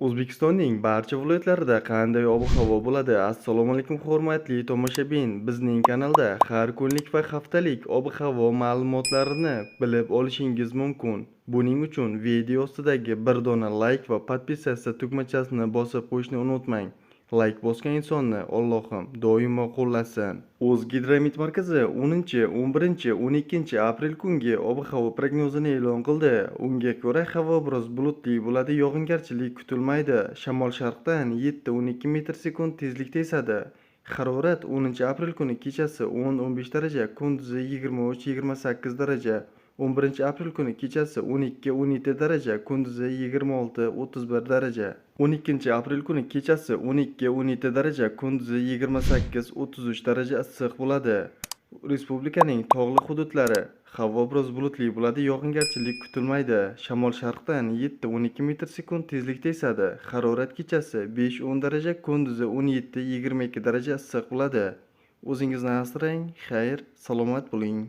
O'zbekistonning barcha viloyatlarida qanday ob-havo bo'ladi? Assalomu alaykum hurmatli tomoshabin. Bizning kanalda har kunlik va haftalik ob-havo ma'lumotlarini bilib olishingiz mumkin. Buning uchun video ostidagi bir dona like va podpisatsiya tugmachasini bosib qo'yishni unutmang. Like bosgan insonni Allohim doimo qo'llasin. O'zgidromet markazi 10, 11, 12 aprel kungi ob-havo prognozini e'lon qildi. Unga ko'ra havo biroz bulutli bo'ladi, yog'ingarchilik kutilmaydi. Shamol sharqdan 7-12 metr sekund tezlikda esadi. Harorat 10 aprel kuni kechasi 10-15 daraja, kunduzi 23-28 daraja. 11 aprel kuni kechasi 12-17 daraja, kunduzi 26-31 daraja. 12 aprel kuni kechasi 12-17 daraja, kunduzi 28-33 daraja issiq bo'ladi. Respublikaning tog'li hududlari havo biroz bulutli bo'ladi, yog'ingarchilik kutilmaydi. Shamol sharqdan 7-12 metr sekund tezlikda esadi. Harorat kechasi 5-10 daraja, kunduzi 17-22 daraja issiq bo'ladi. O'zingizni asrang, xayr, salomat bo'ling.